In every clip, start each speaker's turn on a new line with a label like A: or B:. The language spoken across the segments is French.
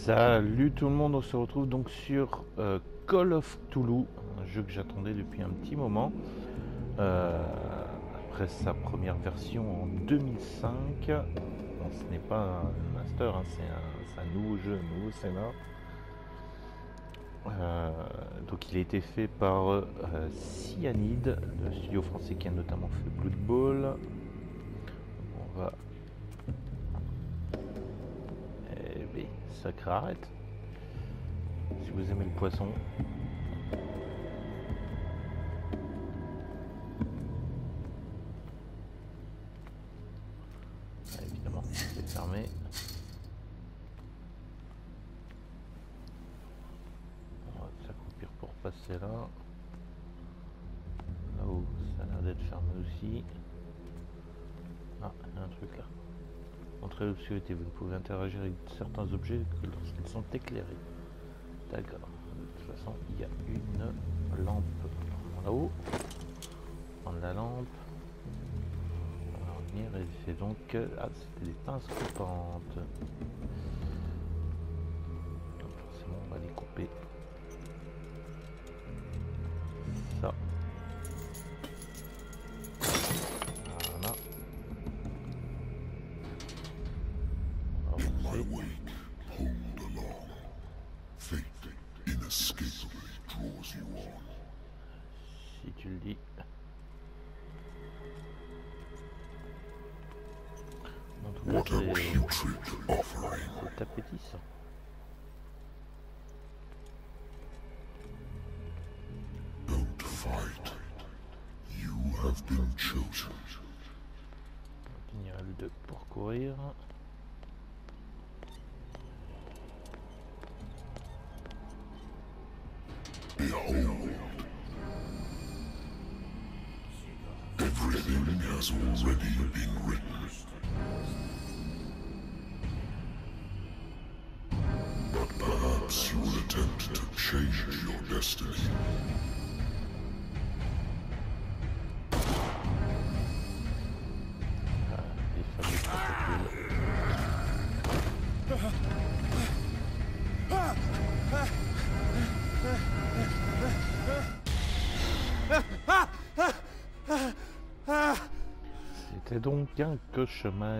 A: Salut tout le monde, on se retrouve donc sur Call of Cthulhu, un jeu que j'attendais depuis un petit moment. Après sa première version en 2005, bon, ce n'est pas un master, hein, c'est un nouveau jeu, un nouveau scénar. Donc il a été fait par Cyanide, le studio français qui a notamment fait Blood Bowl. On va... Eh bien, sacré arrête. Si vous aimez le poisson. Ah, évidemment, c'est fermé. On va s'accroupir pour passer là. Là-haut, ça a l'air d'être fermé aussi. Ah, il y a un truc là. Entrée d'obscurité, vous ne pouvez interagir avec certains objets que lorsqu'ils sont éclairés. D'accord. De toute façon, il y a une lampe là-haut. Prendre la lampe. On va revenir et c'est donc... Ah, c'était des pinces coupantes. Donc forcément, on va les couper. Ça. Voilà. On va avancer. Si tu le dis. En tout cas, c'est appétissant.
B: Don't fight. You have been chosen.
A: Il y a le 2 pour courir.
B: Behold. Everything has already been written. But perhaps you will attempt to change your destiny.
A: Ah, les fameux tentacules. C'était donc un cauchemar.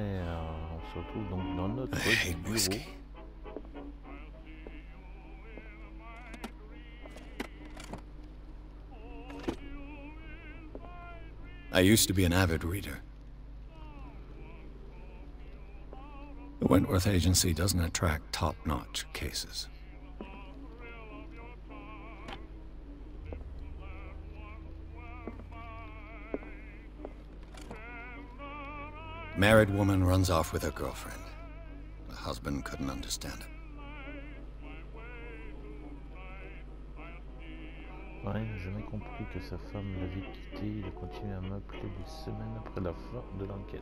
A: On se retrouve donc dans notre bureau.
C: I used to be an avid reader. The Wentworth Agency doesn't attract top-notch cases. Married woman runs off with her girlfriend. The husband couldn't understand it.
A: Ouais, j'ai jamais compris que sa femme l'avait quitté. Il a continué à m'appeler des semaines après la fin de l'enquête.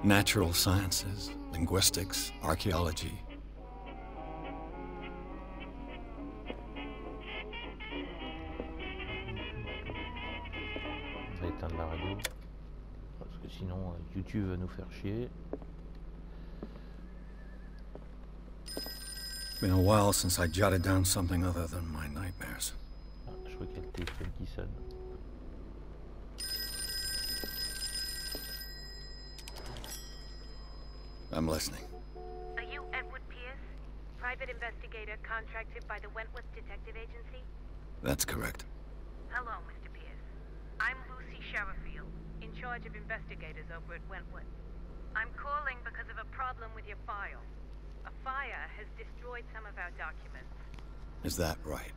C: Natural sciences, linguistics, archaeology.
A: On va éteindre la radio. Parce que sinon, YouTube va nous faire chier.
C: Been a while since I jotted down something other than my nightmares.
A: Ah, je crois qu'il y a le téléphone qui sonne.
C: I'm listening.
D: Are you Edward Pierce, private investigator contracted by the Wentworth Detective Agency?
C: That's correct.
D: Hello, Mr. Pierce. I'm Lucy Sherifield, in charge of investigators over at Wentworth. I'm calling because of a problem with your file. A fire has destroyed some of our documents.
C: Is that right?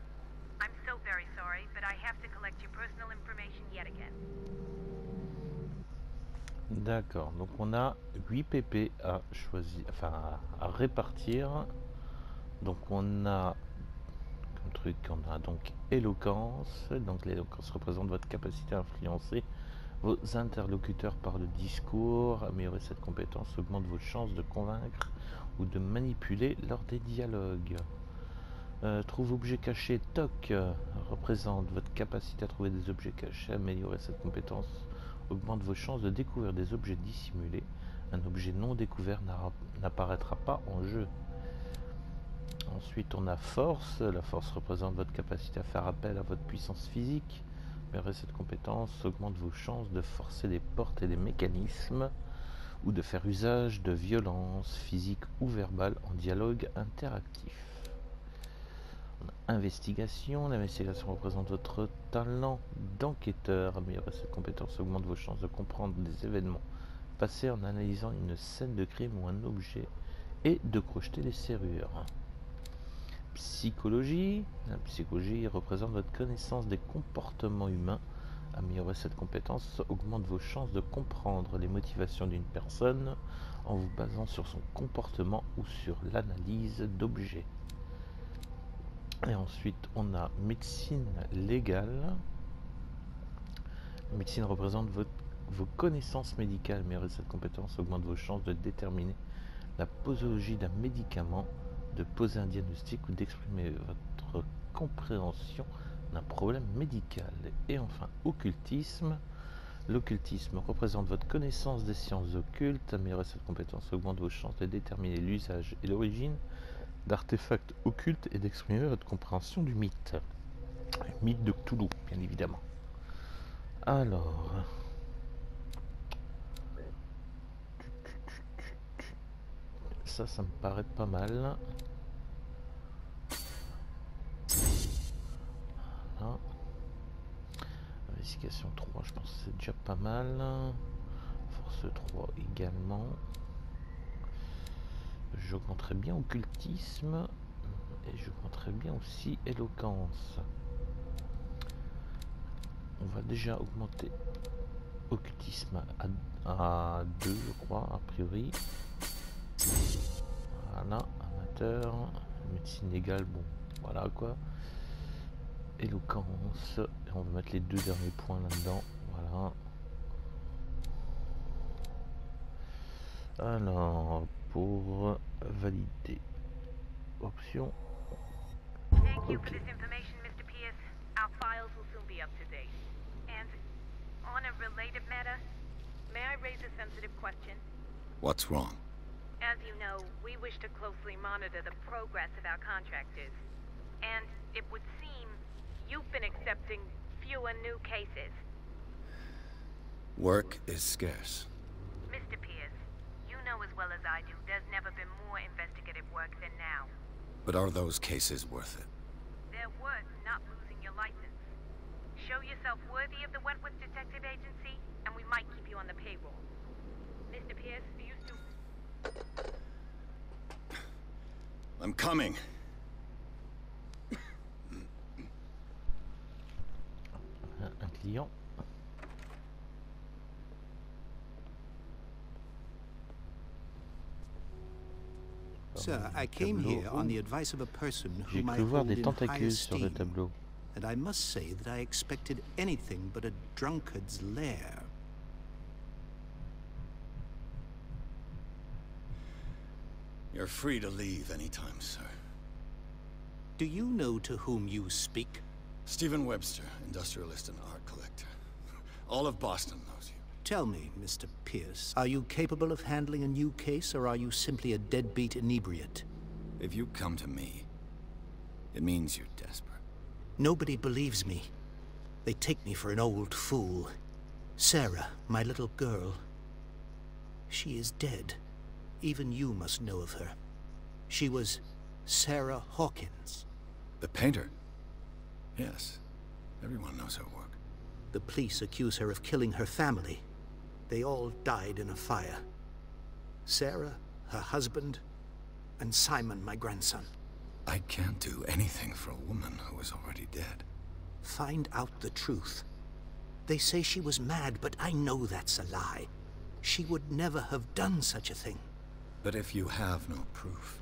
D: I'm so very sorry, but I have to collect your personal information yet again.
A: D'accord, donc on a 8 PP à choisir, enfin à répartir. Donc on a comme truc, on a donc éloquence. Donc l'éloquence représente votre capacité à influencer vos interlocuteurs par le discours. Améliorer cette compétence augmente vos chances de convaincre ou de manipuler lors des dialogues. Trouve objet caché, TOC, représente votre capacité à trouver des objets cachés. Améliorer cette compétence augmente vos chances de découvrir des objets dissimulés. Un objet non découvert n'apparaîtra pas en jeu. Ensuite on a force. La force représente votre capacité à faire appel à votre puissance physique. Améliorer cette compétence augmente vos chances de forcer des portes et des mécanismes ou de faire usage de violence physique ou verbale en dialogue interactif. Investigation. L'investigation représente votre talent d'enquêteur. Améliorer cette compétence augmente vos chances de comprendre des événements passés en analysant une scène de crime ou un objet et de crocheter des serrures. Psychologie. La psychologie représente votre connaissance des comportements humains. Améliorer cette compétence augmente vos chances de comprendre les motivations d'une personne en vous basant sur son comportement ou sur l'analyse d'objets. Et ensuite, on a médecine légale. La médecine représente vos connaissances médicales. Améliorer cette compétence augmente vos chances de déterminer la posologie d'un médicament, de poser un diagnostic ou d'exprimer votre compréhension d'un problème médical. Et enfin, occultisme. L'occultisme représente votre connaissance des sciences occultes. Améliorer cette compétence augmente vos chances de déterminer l'usage et l'origine d'artefacts occultes et d'exprimer votre compréhension du mythe. Le mythe de Cthulhu, bien évidemment. Alors... ça me paraît pas mal. Voilà. Investigation 3, je pense que c'est déjà pas mal. Force 3 également. J'augmenterais bien occultisme. Et j'augmenterais bien aussi éloquence. On va déjà augmenter occultisme à 2, je crois, a priori. Voilà, amateur. Médecine légale, bon, voilà quoi. Éloquence. Et on va mettre les 2 derniers points là-dedans. Voilà. Alors, pour valider. Option.
D: Thank you for this information, Mr. Pierce. Our files will soon be up to date. And on a related matter, may I raise a sensitive question?
C: What's wrong?
D: As you know, we wish to closely monitor the progress of our contractors. And it would seem you've been accepting fewer new cases.
C: Work is scarce.
D: Mr. Pierce, you know as well as I do, there's never been more investigative work than now.
C: But are those cases worth it?
D: They're worth not losing your license. Show yourself worthy of the Wentworth Detective Agency, and we might keep you on the payroll. Mr. Pierce, are you still...
C: I'm coming.
A: Un client.
E: Sir, I came here on the advice of a person
A: J'ai
E: whom I
A: cru voir
E: hold
A: des
E: in high
A: tentacules sur le
E: esteem,
A: tableau.
E: and I must say that I expected anything but a drunkard's lair.
C: You're free to leave anytime, sir.
E: Do you know to whom you speak?
C: Stephen Webster, industrialist and art collector. All of Boston knows you.
E: Tell me, Mr. Pierce, are you capable of handling a new case, or are you simply a deadbeat inebriate?
C: If you come to me, it means you're desperate.
E: Nobody believes me. They take me for an old fool. Sarah, my little girl, she is dead. Even you must know of her. She was Sarah Hawkins.
C: The painter? Yes. Everyone knows her work.
E: The police accuse her of killing her family. They all died in a fire. Sarah, her husband, and Simon, my grandson.
C: I can't do anything for a woman who is already dead.
E: Find out the truth. They say she was mad, but I know that's a lie. She would never have done such a thing.
C: But if you have no proof...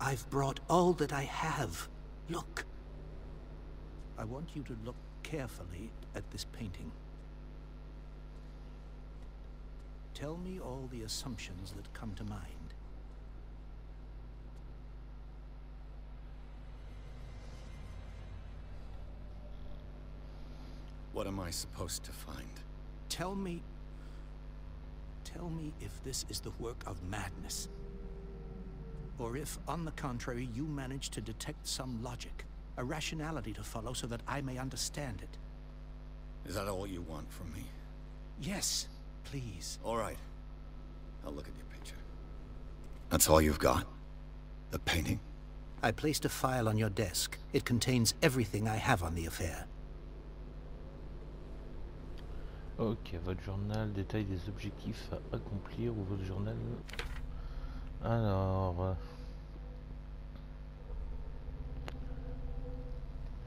E: I've brought all that I have. Look. I want you to look carefully at this painting. Tell me all the assumptions that come to mind.
C: What am I supposed to find?
E: Tell me if this is the work of madness. Or if, on the contrary, you manage to detect some logic, a rationality to follow so that I may understand it.
C: Is that all you want from me?
E: Yes, please.
C: All right. I'll look at your picture. That's all you've got? The painting?
E: I placed a file on your desk. It contains everything I have on the affair.
A: Ok, votre journal, détail des objectifs à accomplir ou votre journal. Alors,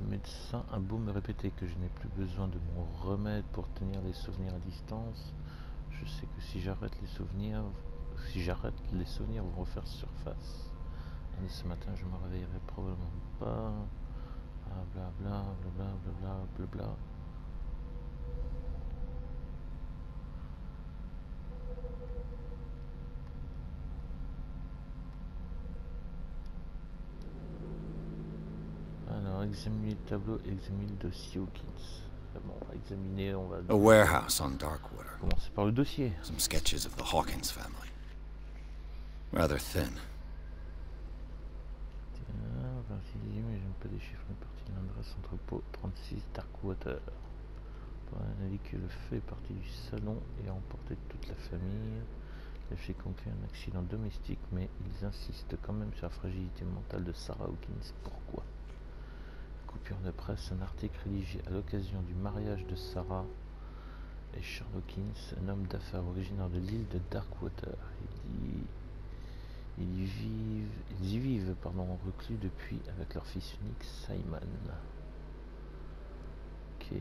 A: le médecin a beau me répéter que je n'ai plus besoin de mon remède pour tenir les souvenirs à distance, je sais que si j'arrête les souvenirs vont refaire surface. Et ce matin, je me réveillerai probablement pas. Blablabla, blablabla, blablabla. Alors, examiner le tableau, examiner le dossier Hawkins. Bon, on va examiner, on va...
C: A warehouse on Darkwater.
A: commencer par le dossier.
C: Some sketches of the Hawkins family. Rather thin.
A: Tiens, partie, mais j'aime pas déchiffrer une partie de l'adresse entrepôt 36 Darkwater. On a dit que le feu est parti du salon et a emporté toute la famille. Le fait conclut un accident domestique, mais ils insistent quand même sur la fragilité mentale de Sarah Hawkins. Pourquoi? Coupure de presse, un article rédigé à l'occasion du mariage de Sarah et Charles Hawkins, un homme d'affaires originaire de l'île de Darkwater. Ils y vivent reclus depuis avec leur fils unique Simon. Ok.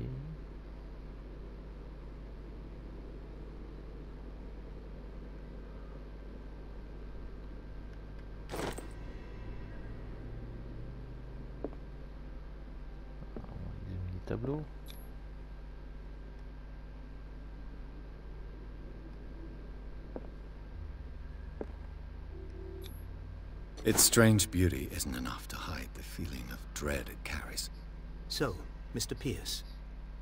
A: Tableau.
C: Its strange beauty isn't enough to hide the feeling of dread it carries.
E: So, Mr. Pierce,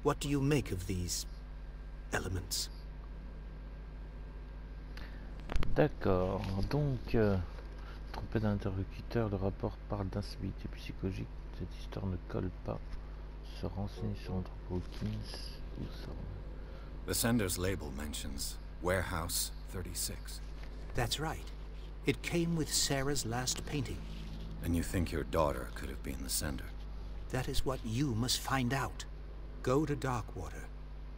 E: what do you make of these elements?
A: D'accord, donc trompé d'un interlocuteur, le rapport parle d'instabilité psychologique. Cette histoire ne colle pas. Se renseigner sur l'entrepôt Hawkins. Où ça?
C: The sender's label mentions Warehouse 36.
E: That's right. It came with Sarah's last painting.
C: And you think your daughter could have been the sender?
E: That is what you must find out. Go to Darkwater.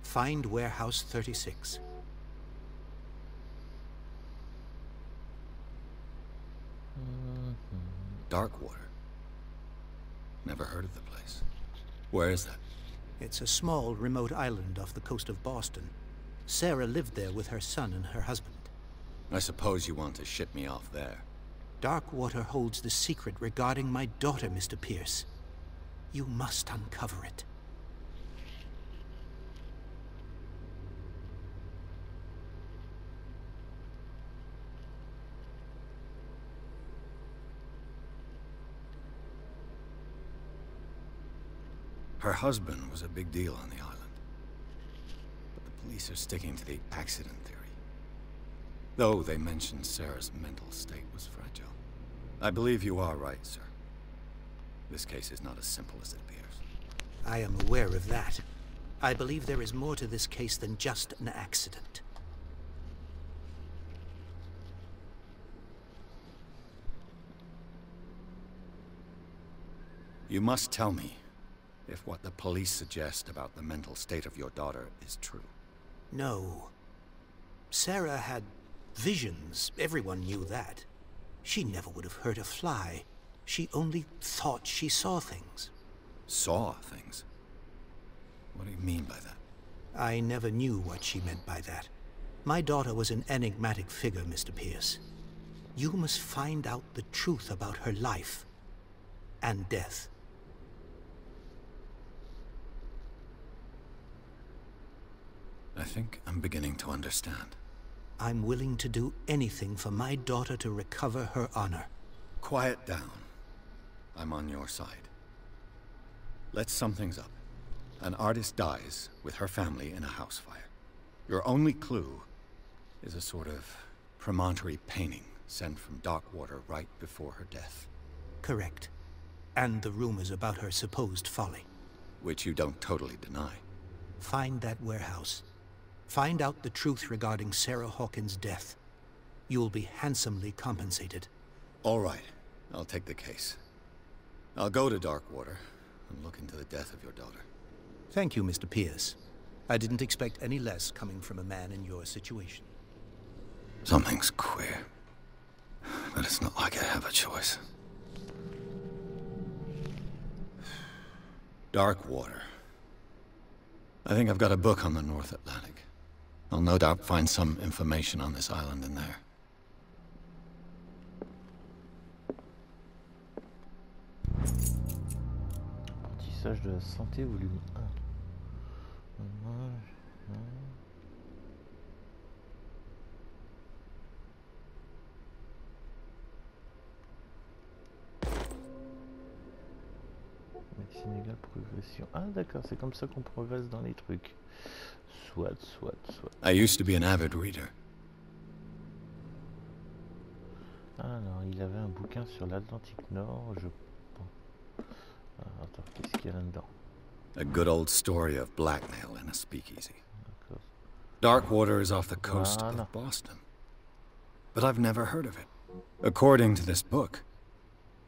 E: Find Warehouse 36.
C: Darkwater? Never heard of the place. Where is that?
E: It's a small, remote island off the coast of Boston. Sarah lived there with her son and her husband.
C: I suppose you want to ship me off there.
E: Darkwater holds the secret regarding my daughter, Mr. Pierce. You must uncover it.
C: Her husband was a big deal on the island. But the police are sticking to the accident theory. Though they mentioned Sarah's mental state was fragile. I believe you are right, sir. This case is not as simple as it appears.
E: I am aware of that. I believe there is more to this case than just an accident.
C: You must tell me if what the police suggest about the mental state of your daughter is true.
E: No. Sarah had visions. Everyone knew that. She never would have hurt a fly. She only thought she saw things.
C: Saw things? What do you mean by that?
E: I never knew what she meant by that. My daughter was an enigmatic figure, Mr. Pierce. You must find out the truth about her life and death.
C: I think I'm beginning to understand.
E: I'm willing to do anything for my daughter to recover her honor.
C: Quiet down. I'm on your side. Let's sum things up. An artist dies with her family in a house fire. Your only clue is a sort of promontory painting sent from Darkwater right before her death.
E: Correct. And the rumors about her supposed folly.
C: Which you don't totally deny.
E: Find that warehouse. Find out the truth regarding Sarah Hawkins' death. You'll be handsomely compensated.
C: All right. I'll take the case. I'll go to Darkwater and look into the death of your daughter.
E: Thank you, Mr. Pierce. I didn't expect any less coming from a man in your situation.
C: Something's queer. But it's not like I have a choice. Darkwater. I think I've got a book on the North Atlantic. I'll no doubt find some information on this island in there.
A: Apprentissage de la santé, volume 1. Médecine égale progression. Ah d'accord, c'est comme ça qu'on progresse dans les trucs. Soit.
C: I used to be an avid reader.
A: Alors, il avait un bouquin sur l'Atlantique Nord, je pense. Ah, attends, qu'est-ce qu'il y a là-dedans?
C: A good old story of blackmail in a speakeasy.
A: D'accord.
C: Darkwater is off the coast
A: Voilà.
C: of Boston. But I've never heard of it. According to this book,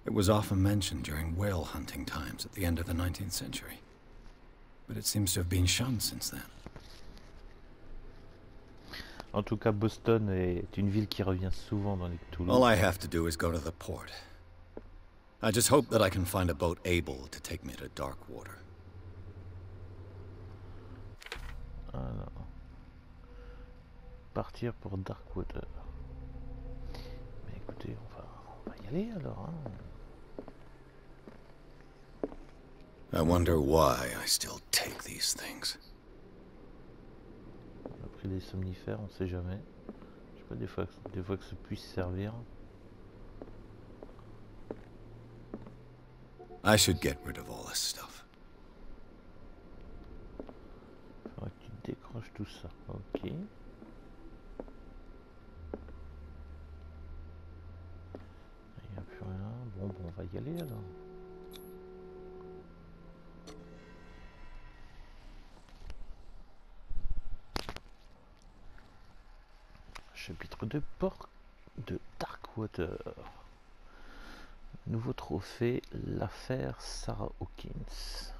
C: it was often mentioned during whale hunting times at the end of the 19th century. But it seems to have been shunned since then.
A: En tout cas, Boston est une ville qui revient souvent dans les Cthulhu.
C: All I have to do is go to the port. I just hope that I can find a boat able to take me to Darkwater.
A: Alors, partir pour Darkwater. Mais écoutez, on va y aller alors. Hein.
C: I wonder why I still take these things.
A: On a pris des somnifères, on sait jamais. Je sais pas, des fois que ça puisse servir.
C: I should get rid of all this stuff.
A: Faudrait que tu décroches tout ça. Ok. Il n'y a plus rien. Bon, on va y aller alors. Chapitre 2, port de Darkwater. Nouveau trophée, l'affaire Sarah Hawkins.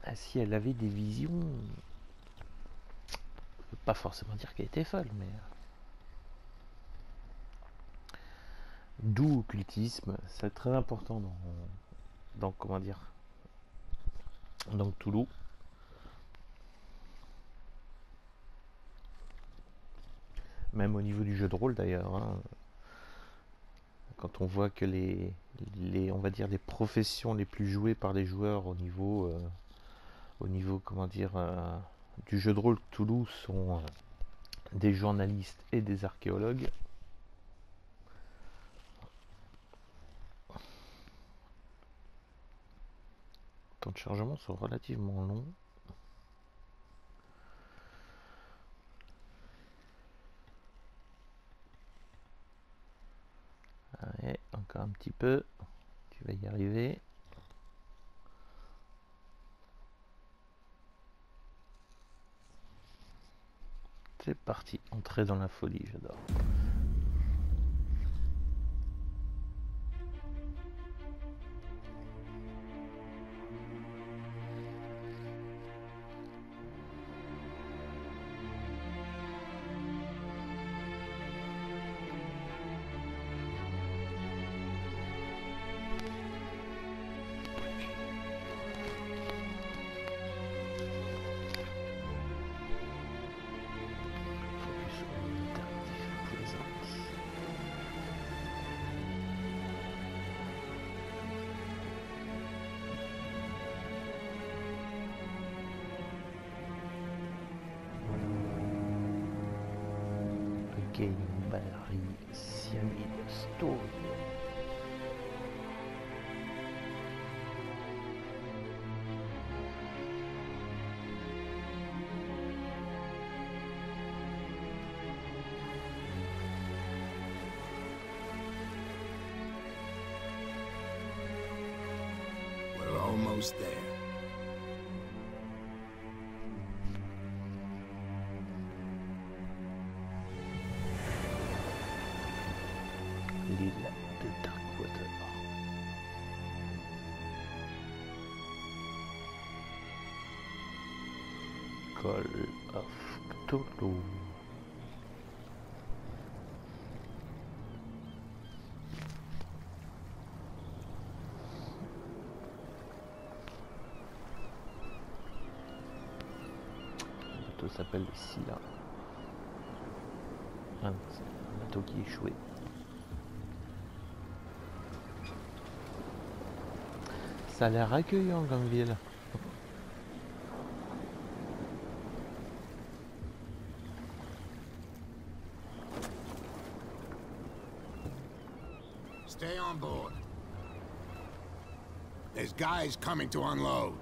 A: Ah, si elle avait des visions, ça veut pas forcément dire qu'elle était folle, mais d'où occultisme, c'est très important dans comment dire, dans Cthulhu. Même au niveau du jeu de rôle d'ailleurs, hein. Quand on voit que on va dire les professions les plus jouées par les joueurs au niveau comment dire du jeu de rôle Cthulhu sont des journalistes et des archéologues. Les temps de chargement sont relativement longs. Allez, encore un petit peu, tu vas y arriver. C'est parti, entrer dans la folie, j'adore. Game Barry Cyanide Story.
F: We're almost there.
A: L'île de Darkwater. Call of Cthulhu. Le bateau s'appelle le Scylla. Ah non, c'est un bateau qui est échoué. Ça a l'air accueillant comme ville.
F: Stay on board. There's guys coming to unload.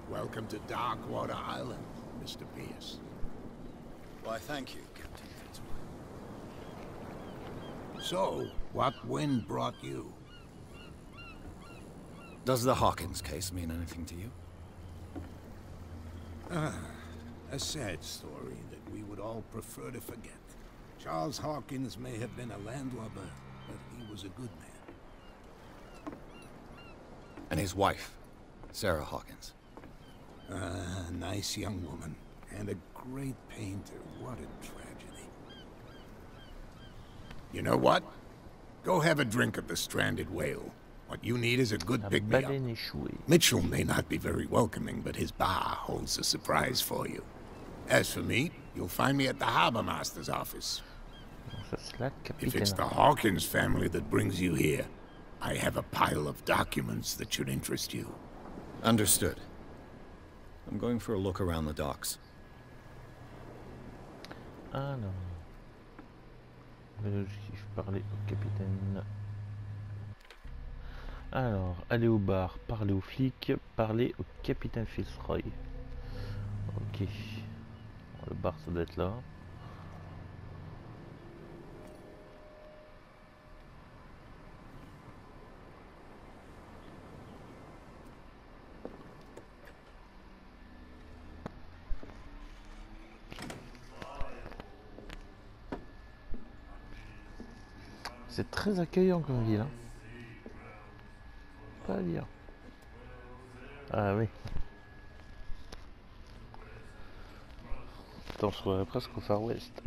F: Welcome to Darkwater Island, Mr. Pierce.
C: Why, thank you, Captain Fitzroy.
F: So, what wind brought you?
C: Does the Hawkins case mean anything to you?
F: A sad story that we would all prefer to forget. Charles Hawkins may have been a landlubber, but he was a good man.
C: And his wife, Sarah Hawkins.
F: A nice young woman, and a great painter. What a tragedy. You know what? Go have a drink of the stranded whale. What you need is a good pick-me-up.
A: Baleine échouée.
F: Mitchell may not be very welcoming, but his bar holds a surprise for you. As for me, you'll find me at the harbor master's office.
A: Ça, c'est la
F: If it's
A: capitaine.
F: the Hawkins family that brings you here, I have a pile of documents that should interest you.
C: Understood. I'm going for a look around the docks.
A: Ah non. L'objectif, parler au capitaine. Alors, aller au bar, parler aux flics, parler au capitaine Fitzroy. Ok. Le bar, ça doit être là. C'est très accueillant comme ville, hein. Pas à dire. Ah oui. Attends, on se croirait presque au Far West.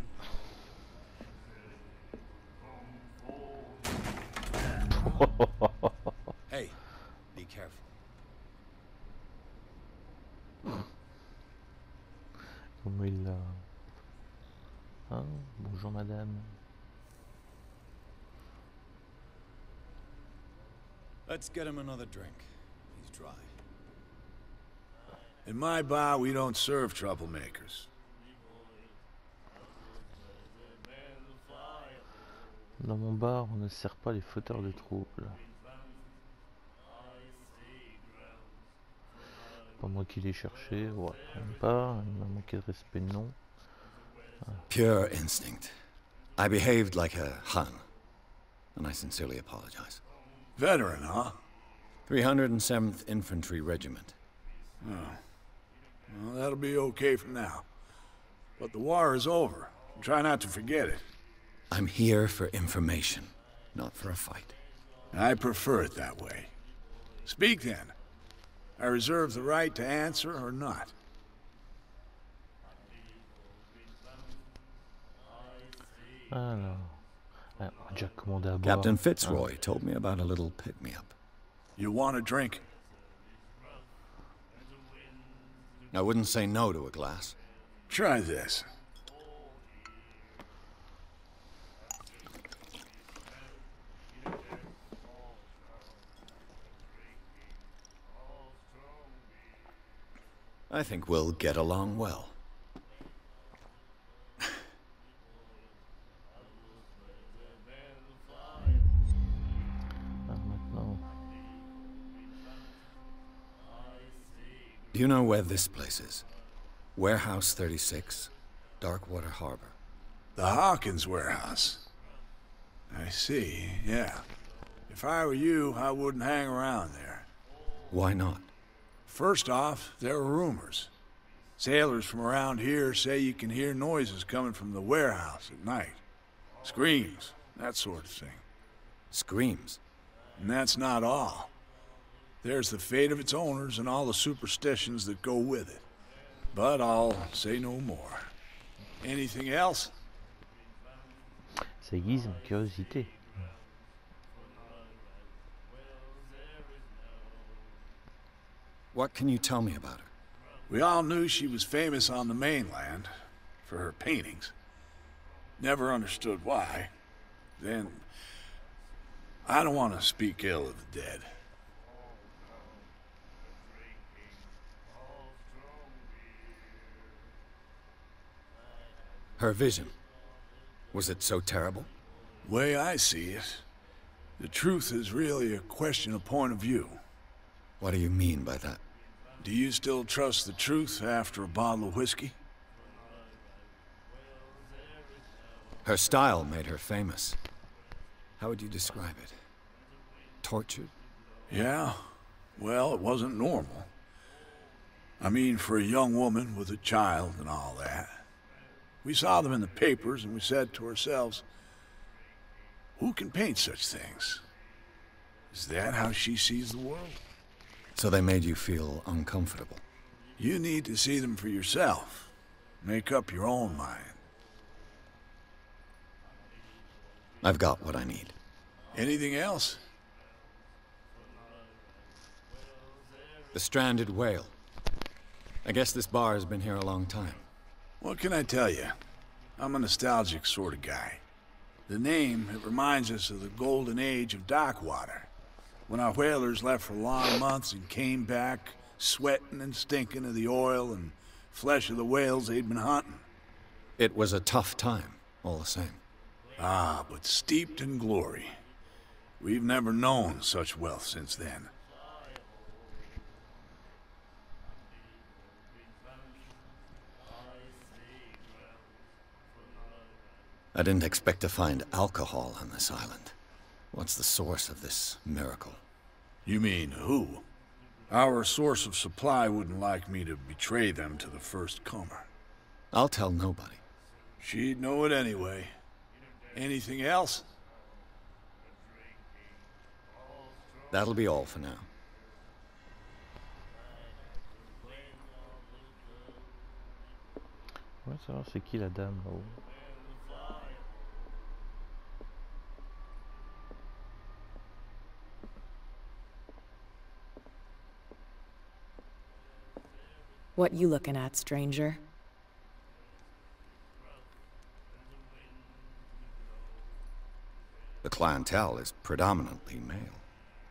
C: Hey, be careful.
A: Comment il l'a... Hein? Bonjour madame.
C: Let's get him another drink. He's dry.
G: In my bar, we don't serve troublemakers.
A: Dans mon bar, on ne sert pas les fauteurs de troubles. Pas moi qui l'ai cherché, ouais, même pas, il m'a manqué de respect, non.
C: Pure instinct. I behaved like a Hun, and I sincerely apologize.
G: Veteran, huh?
C: 307th Infantry Regiment.
G: Oh. Well, that'll be okay for now. But the war is over. Try not to forget it.
C: I'm here for information, not for a fight.
G: I prefer it that way. Speak then. I reserve the right to answer or not.
A: Alors, on a déjà commandé à boire.
C: Captain Fitzroy told me about a little pick-me-up.
G: You want a drink?
C: I wouldn't say no to a glass.
G: Try this.
C: I think we'll get along well.
A: Maintenant.
C: Do you know where this place is? Warehouse 36, Darkwater Harbor.
G: The Hawkins warehouse. I see, yeah. If I were you, I wouldn't hang around there.
C: Why not?
G: First off, there are rumors. Sailors from around here say you can hear noises coming from the warehouse at night. Screams, that sort of thing.
C: Screams?
G: And that's not all. There's the fate of its owners and all the superstitions that go with it. But I'll say no more. Anything else?
A: Ça aiguise ma curiosité.
C: What can you tell me about her?
G: We all knew she was famous on the mainland for her paintings. Never understood why. Then, I don't want to speak ill of the dead.
C: Her vision. Was it so terrible?
G: Way I see it, the truth is really a question of point of view.
C: What do you mean by that?
G: Do you still trust the truth after a bottle of whiskey?
C: Her style made her famous. How would you describe it? Tortured?
G: Yeah, well, it wasn't normal. I mean, for a young woman with a child and all that. We saw them in the papers and we said to ourselves, who can paint such things? Is that how she sees the world?
C: So they made you feel uncomfortable?
G: You need to see them for yourself. Make up your own mind.
C: I've got what I need.
G: Anything else?
C: The stranded whale. I guess this bar has been here a long time.
G: What can I tell you? I'm a nostalgic sort of guy. The name, it reminds us of the golden age of Darkwater, when our whalers left for long months and came back sweating and stinking of the oil and flesh of the whales they'd been hunting.
C: It was a tough time, all the same.
G: Ah, but steeped in glory. We've never known such wealth since then.
C: I didn't expect to find alcohol on this island. What's the source of this miracle?
G: You mean who? Our source of supply wouldn't like me to betray them to the first comer.
C: I'll tell nobody.
G: She'd know it anyway. Anything else?
C: That'll be all for now.
A: On va savoir c'est qui la dame là-haut.
H: What you looking at, stranger?
C: The clientele is predominantly male.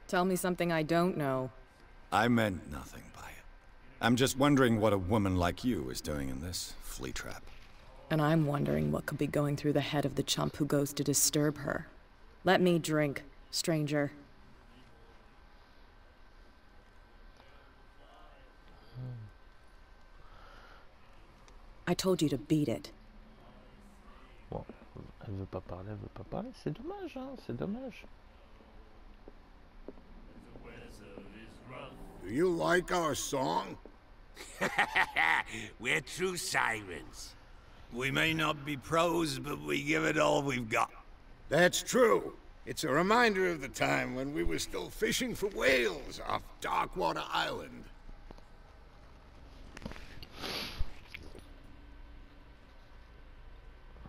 H: Tell me something I don't know.
C: I meant nothing by it. I'm just wondering what a woman like you is doing in this flea trap.
H: And I'm wondering what could be going through the head of the chump who goes to disturb her. Let me drink, stranger. I told you to beat it.
A: Bon, elle veut pas parler, elle veut pas parler. C'est dommage, hein, c'est dommage.
F: Do you like our song?
I: We're true sirens. We may not be pros, but we give it all we've got.
F: That's true. It's a reminder of the time when we were still fishing for whales off Darkwater Island.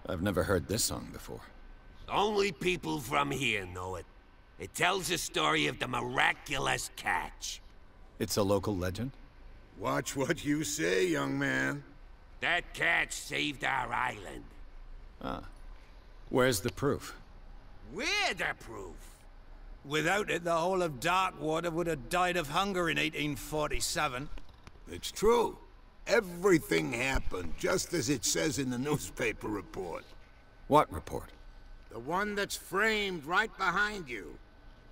C: I've never heard this song before.
I: Only people from here know it. It tells the story of the miraculous catch.
C: It's a local legend?
F: Watch what you say, young man.
I: That catch saved our island.
C: Ah. Where's the proof?
I: We're the proof.
J: Without it, the whole of Darkwater would have died of hunger in 1847.
F: It's true. Everything happened just as it says in the newspaper report.
C: What report?
F: The one that's framed right behind you.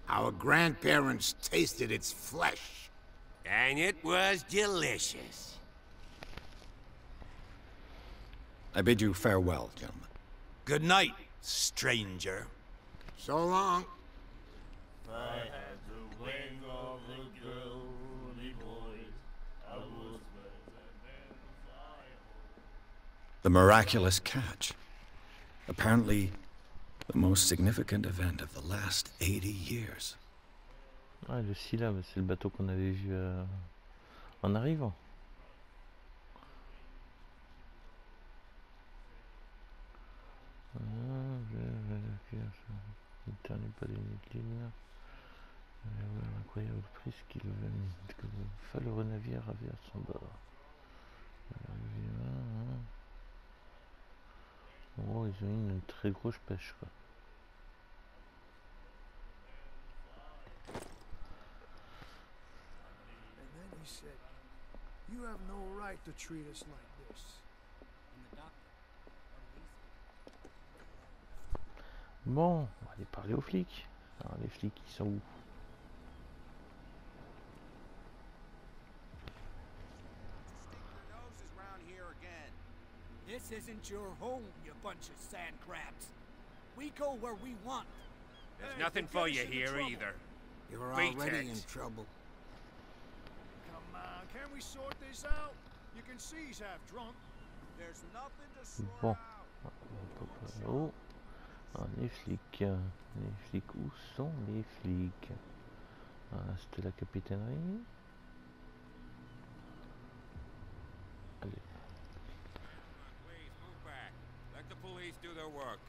F: Our grandparents tasted its flesh.
I: And it was delicious.
C: I bid you farewell, gentlemen.
J: Good night, stranger.
F: So long.
K: I had the wing of the girly boys. I was
C: The miraculous catch. Apparently, the most significant event of the last 80 years.
A: Ah, le syllabe, c'est le bateau qu'on avait vu en arrivant. Il n'est pas l'incline. Incroyable prise qu'il que le valeureux navire avait à son bord. Oh, ils ont eu une très grosse pêche, quoi.
L: And then he said, "You have no right to treat us like this."
A: Bon, on va aller parler aux flics. Alors, les flics, ils sont où?
L: This isn't your home, you bunch of sand crabs. We go where we want.
I: There's nothing for you here either.
F: You're
I: Beat
F: already
I: it.
F: in trouble.
L: Come on, can we sort this out? You can see he's half drunk. There's nothing to sort
A: Bon.
L: out.
A: Oh. Ah, les flics, où sont les flics? Ah, c'était la capitainerie. Allez.
I: Please move back. Let the police do their work.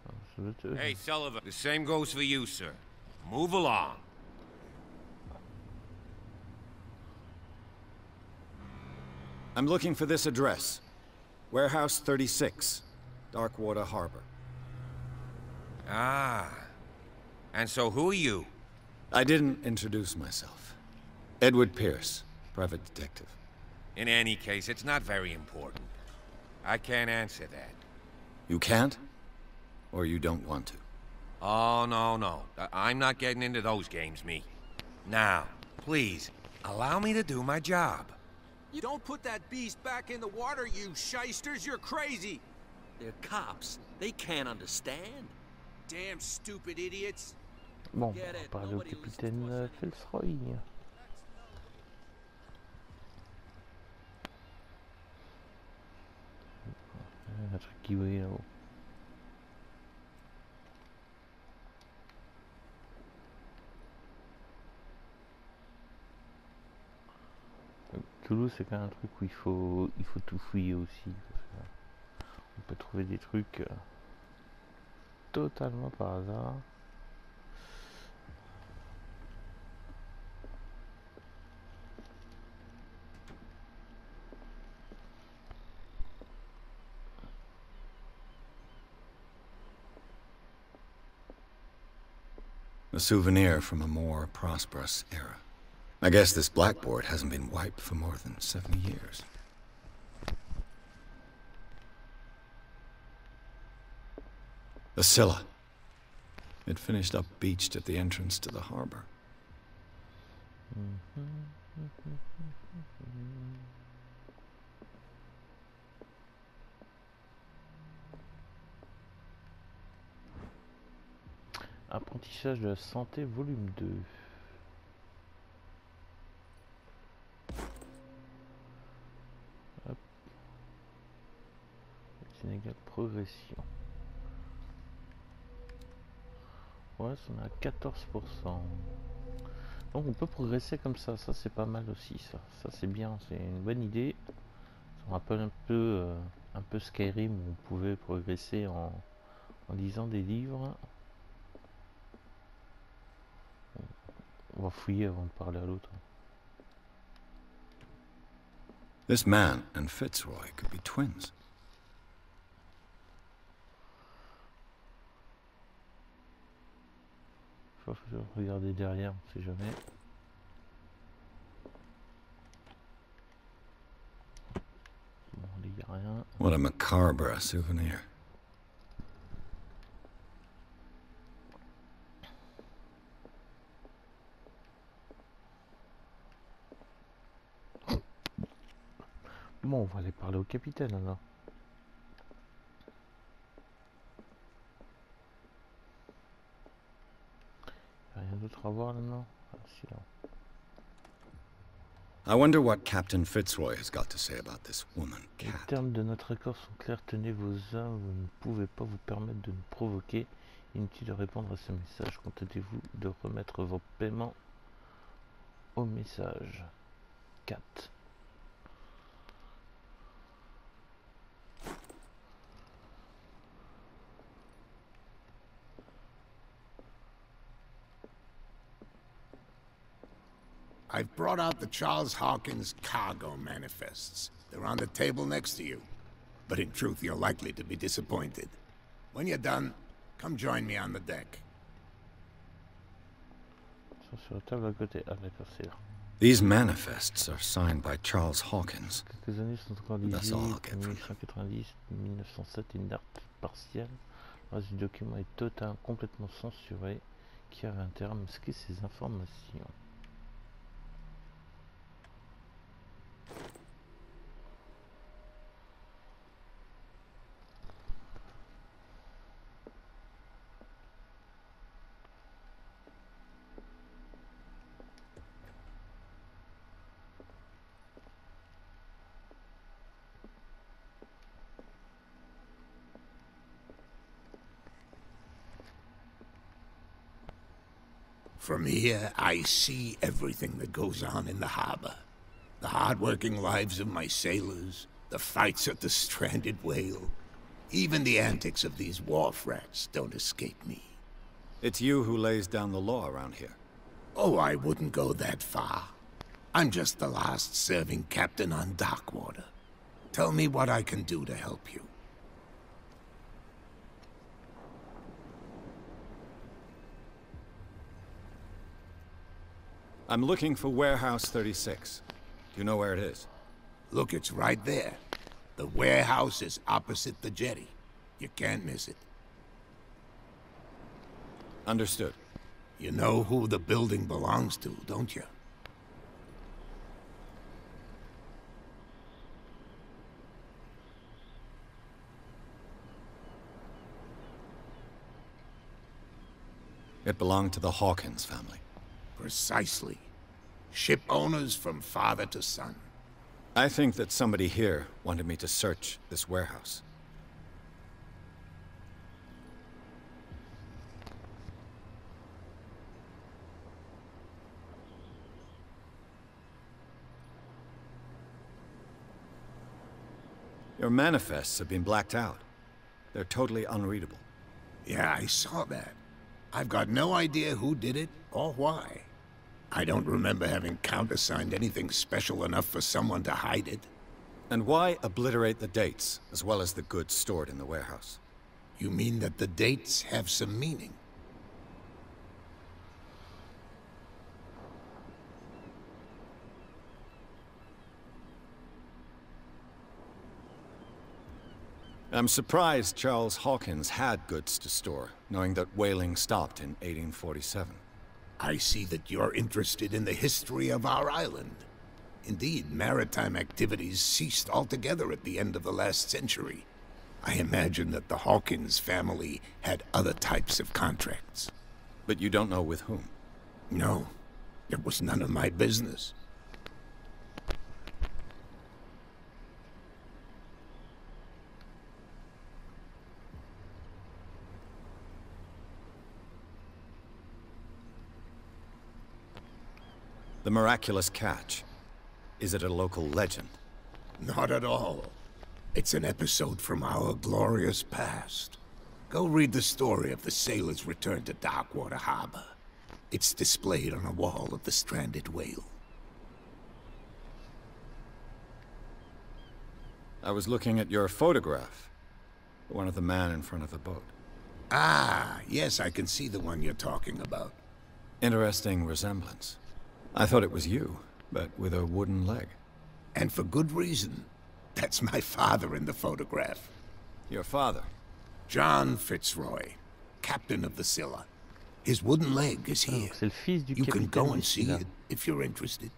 A: Ah, ça doit être eux.
I: Hey, Sullivan, the same goes for you, sir. Move along.
C: I'm looking for this address. Warehouse 36, Darkwater Harbor.
I: Ah. And so who are you?
C: I didn't introduce myself. Edward Pierce, private detective.
I: In any case, it's not very important. I can't answer that.
C: You can't? Or you don't want to?
I: Oh, no. I'm not getting into those games, me. Now, please, allow me to do my job.
J: You don't put that beast back in the water, you shysters. You're crazy.
M: They're cops. They can't understand.
J: Damn stupid idiots.
A: Bon, on va parler au capitaine Felsroy. Un truc qui brille là-haut. Cthulhu, c'est quand même un truc où il faut tout fouiller aussi. Parce que on peut trouver des trucs totalement par hasard.
C: A souvenir from a more prosperous era. I guess this blackboard hasn't been wiped for more than 70 years. The Scylla. It finished up beached at the entrance to the harbor.
A: Apprentissage de la santé, volume 2. Hop. Sénégal, progression. Ouais, on est à 14%. Donc on peut progresser comme ça c'est pas mal aussi ça. Ça c'est bien, c'est une bonne idée. Ça me rappelle un peu Skyrim où on pouvait progresser en lisant des livres. On va fouiller avant de parler à l'autre.
C: This man and Fitzroy could be twins.
A: Faut regarder derrière, on sait jamais.
C: What a macabre souvenir.
A: Bon, on va aller parler au capitaine alors. Rien d'autre à voir là-dedans? Ah, si, là.
C: I wonder what Captain Fitzroy has got to say about this woman
A: Les
C: cat.
A: termes de notre accord sont clairs. Tenez vos armes, vous ne pouvez pas vous permettre de nous provoquer. Inutile de répondre à ce message. Contentez-vous de remettre vos paiements au message. 4.
F: I've brought out the Charles Hawkins cargo manifests. They're on the table next to you. But in truth, you're likely to be disappointed. When you're done, come join me on the deck.
A: Sur la table à côté. Ah d'accord, c'est là.
C: These manifests are signed by Charles Hawkins.
A: Quelques années sont encore
C: That's all I'll get from
A: 1890, 1907, une date partielle. Le reste du document est complètement censuré. Qui a un terme masqué ces informations?
F: From here, I see everything that goes on in the harbor. The hard-working lives of my sailors, the fights at the stranded whale. Even the antics of these wharf rats don't escape me.
C: It's you who lays down the law around here.
F: Oh, I wouldn't go that far. I'm just the last serving captain on Darkwater. Tell me what I can do to help you.
C: I'm looking for Warehouse 36. Do you know where it is?
F: Look, it's right there. The warehouse is opposite the jetty. You can't miss it.
C: Understood.
F: You know who the building belongs to, don't you?
C: It belonged to the Hawkins family.
F: Precisely. Ship owners from father to son.
C: I think that somebody here wanted me to search this warehouse. Your manifests have been blacked out. They're totally unreadable.
F: Yeah, I saw that. I've got no idea who did it or why. I don't remember having countersigned anything special enough for someone to hide it.
C: And why obliterate the dates, as well as the goods stored in the warehouse?
F: You mean that the dates have some meaning?
C: I'm surprised Charles Hawkins had goods to store, knowing that whaling stopped in 1847.
F: I see that you're interested in the history of our island. Indeed, maritime activities ceased altogether at the end of the last century. I imagine that the Hawkins family had other types of contracts.
C: But you don't know with whom?
F: No, it was none of my business.
C: The miraculous catch. Is it a local legend?
F: Not at all. It's an episode from our glorious past. Go read the story of the sailor's return to Darkwater Harbor. It's displayed on a wall of the stranded whale.
C: I was looking at your photograph. One of the man in front of the boat.
F: Ah, yes, I can see the one you're talking about.
C: Interesting resemblance. I thought it was you, but with a wooden leg.
F: And for good reason. That's my father in the photograph.
C: Your father?
F: John Fitzroy, captain of the Scylla. His wooden leg is here.
A: C'est le fils du
F: You can
A: capitaine
F: go and
A: du
F: see
A: Scylla.
F: it if you're interested.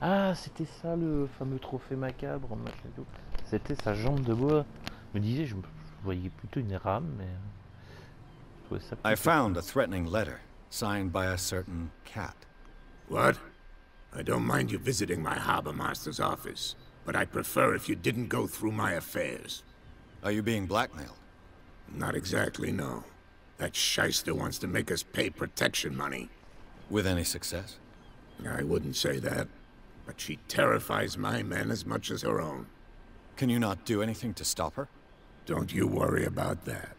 A: Ah, c'était ça le fameux trophée macabre, machin et tout. C'était sa jambe de bois. Je me disais, je voyais plutôt une rame, mais je trouvais ça
C: I
A: plutôt...
C: found a threatening letter, signed by a certain cat.
F: What? I don't mind you visiting my harbor master's office, but I'd prefer if you didn't go through my affairs.
C: Are you being blackmailed?
F: Not exactly, no. That shyster wants to make us pay protection money.
C: With any success?
F: I wouldn't say that, but she terrifies my men as much as her own.
C: Can you not do anything to stop her?
F: Don't you worry about that.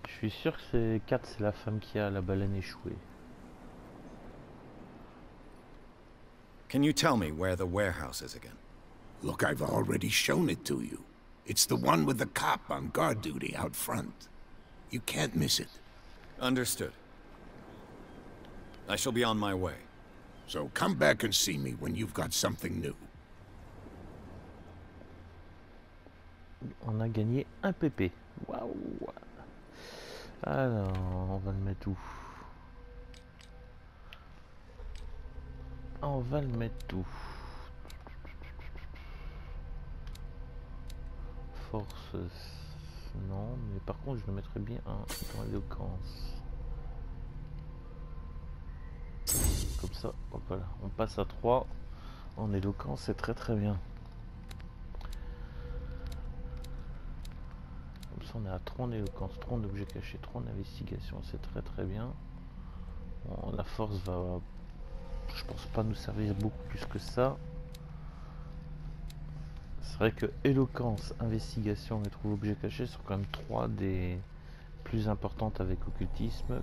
A: Je suis sûr que c'est Kat, c'est la femme qui a la baleine échouée.
C: Can you tell me where the warehouse is again?
F: Look, I've already shown it to you. It's the one with the cop on guard duty out front. You can't miss it.
C: Understood. I shall be on my way.
F: So come back and see me when you've got something new.
A: On a gagné un PP. Waouh! Alors, on va le mettre où? On va le mettre où? Force, non, mais par contre je le mettrais bien dans éloquence. Comme ça, hop, voilà, on passe à 3 en éloquence, c'est très très bien. Comme ça on est à 3 en éloquence, 3 en objet caché, 3 en investigation, c'est très très bien. Bon, la force va, je pense pas nous servir beaucoup plus que ça. C'est vrai que éloquence, investigation et trouver objet caché sont quand même 3 des plus importantes avec occultisme.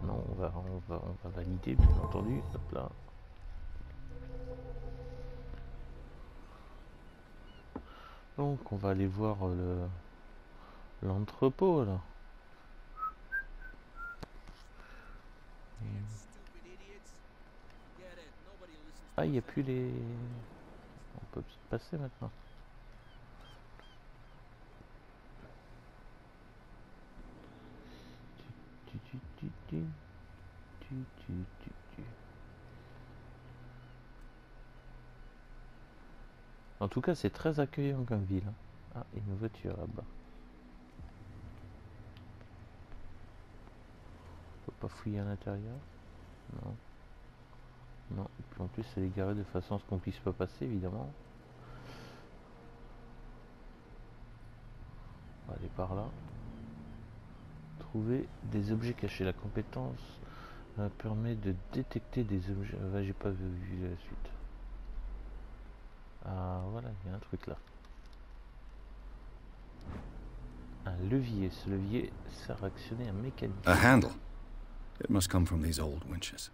A: Non, on va valider bien entendu. Hop là. Donc on va aller voir l'entrepôt là. Ah, il n'y a plus les... On peut passer maintenant. En tout cas, c'est très accueillant comme ville. Ah, une voiture là-bas. On peut pas fouiller à l'intérieur? Non. Non, et puis en plus elle est garée de façon à ce qu'on puisse pas passer évidemment. On va aller par là. Trouver des objets cachés. La compétence permet de détecter des objets. J'ai pas vu la suite. Ah voilà, il y a un truc là. Un levier. Ce levier sert à actionner un mécanisme.
C: A handle. It must come from these old winches.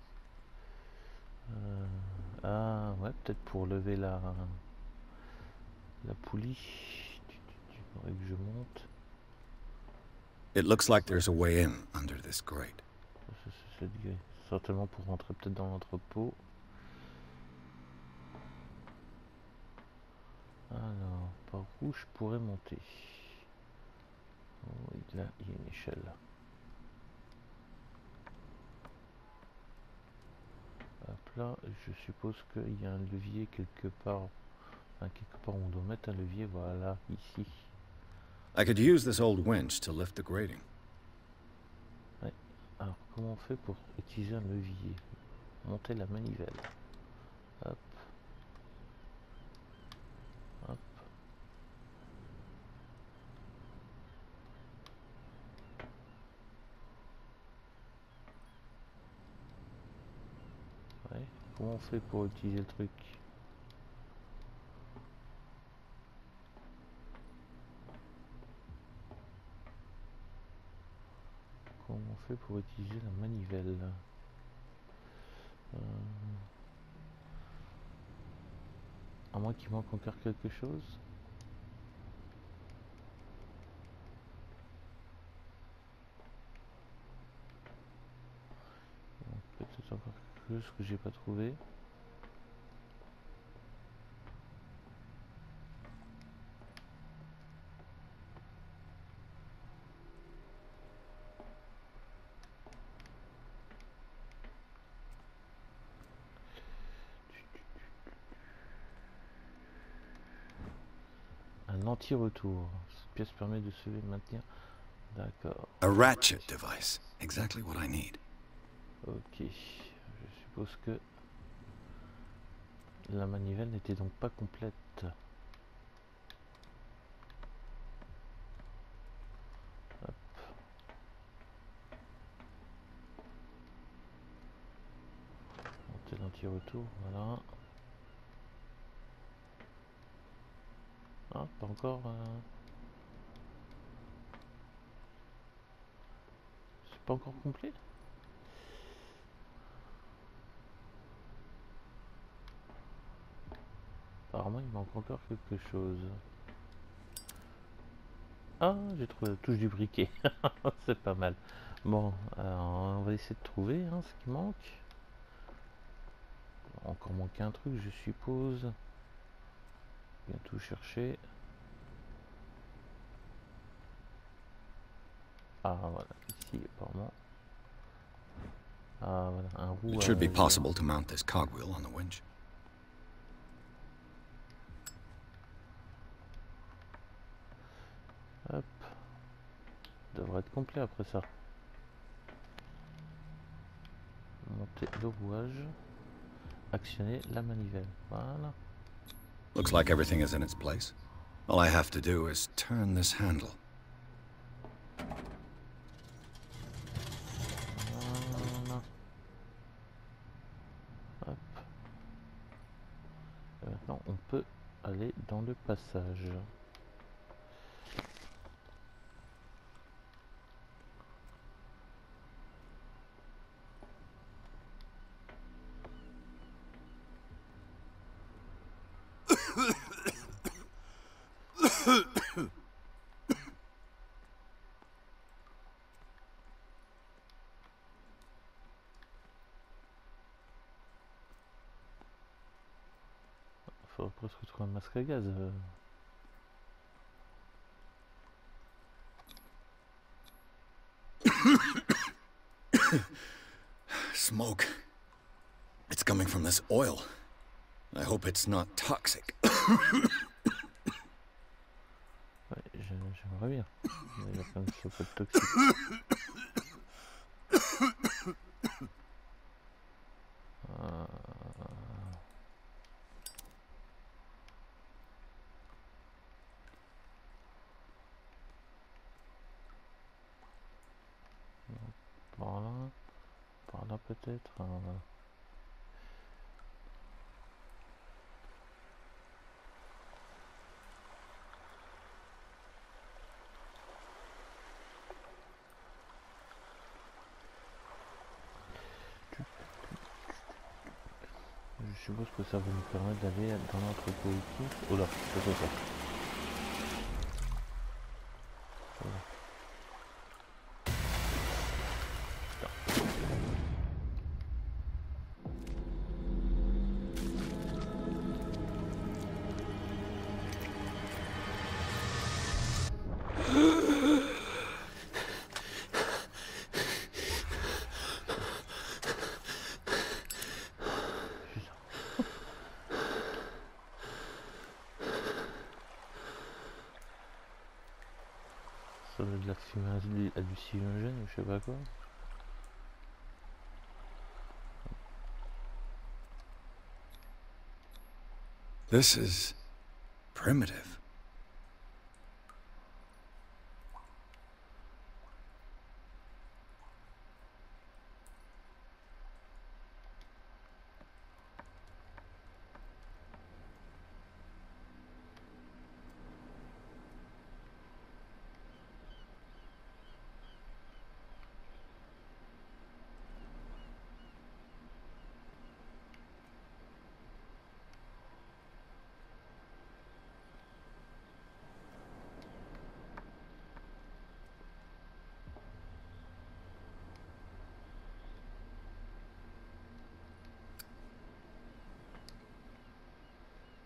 A: Ah ouais, peut-être pour lever la poulie. Tu voudrais que je monte.
C: It looks like there's a way in under this grate.
A: C'est certainement pour rentrer peut-être dans l'entrepôt. Alors, par où je pourrais monter? Oh, là, il y a une échelle. Hop là, je suppose qu'il y a un levier quelque part. Enfin, quelque part on doit mettre un levier, voilà, ici.
C: I could use this old winch to lift the grating.
A: Ouais. Alors, comment on fait pour utiliser un levier? Monter la manivelle. Hop. Hop. Ouais. Comment on fait pour utiliser le truc? Comment on fait pour utiliser la manivelle? À moins qu'il manque encore quelque chose. Peut-être encore chose que j'ai pas trouvé. Un anti-retour. Cette pièce permet de sauver et de maintenir. D'accord.
C: A ratchet device. Exactly what I need.
A: Ok. Je suppose que la manivelle n'était donc pas complète. Hop. Monter l'anti-retour, voilà. Ah, pas encore. C'est pas encore complet. Apparemment, il manque encore quelque chose. Ah, j'ai trouvé la touche du briquet. C'est pas mal. Bon, on va essayer de trouver hein, ce qui manque. Encore manquer un truc, je suppose. Bien tout chercher. Ah, voilà, ici, apparemment. Ah, voilà, un roue.
C: It should be possible to mount this cogwheel on the winch.
A: Hop. Devrait être complet après ça. Monter le rouage. Actionner la manivelle. Voilà.
C: Looks like everything is in its place. All I have to do is turn this handle.
A: Voilà. Hop. Et maintenant, on peut aller dans le passage. Faudrait presque trouver un masque à gaz.
C: Smoke. It's coming from this oil. I hope it's not toxic.
A: Ouais, j'aimerais bien. Il y a plein de choses pas toxiques. Par là peut-être. Je suppose que ça va nous permettre d'aller dans notre occulte. Oh là, c'est quoi ça? Voilà. Ça doit être de la fumée hallucinogène ou je sais pas quoi.
C: This is primitive.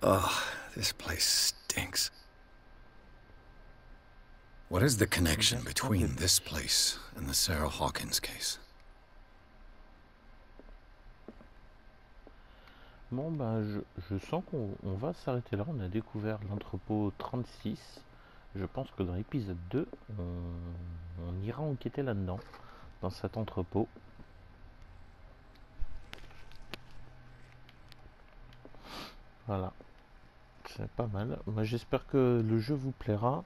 C: Oh, this place stinks. What is the connection between this place and the Sarah Hawkins case?
A: Bon, bah, je sens qu'on va s'arrêter là. On a découvert l'entrepôt 36. Je pense que dans l'épisode 2, on ira enquêter là-dedans, dans cet entrepôt. Voilà. C'est pas mal. Moi, j'espère que le jeu vous plaira.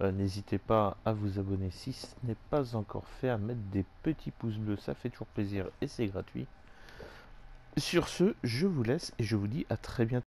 A: N'hésitez pas à vous abonner si ce n'est pas encore fait, à mettre des petits pouces bleus, ça fait toujours plaisir et c'est gratuit. Sur ce, je vous laisse et je vous dis à très bientôt.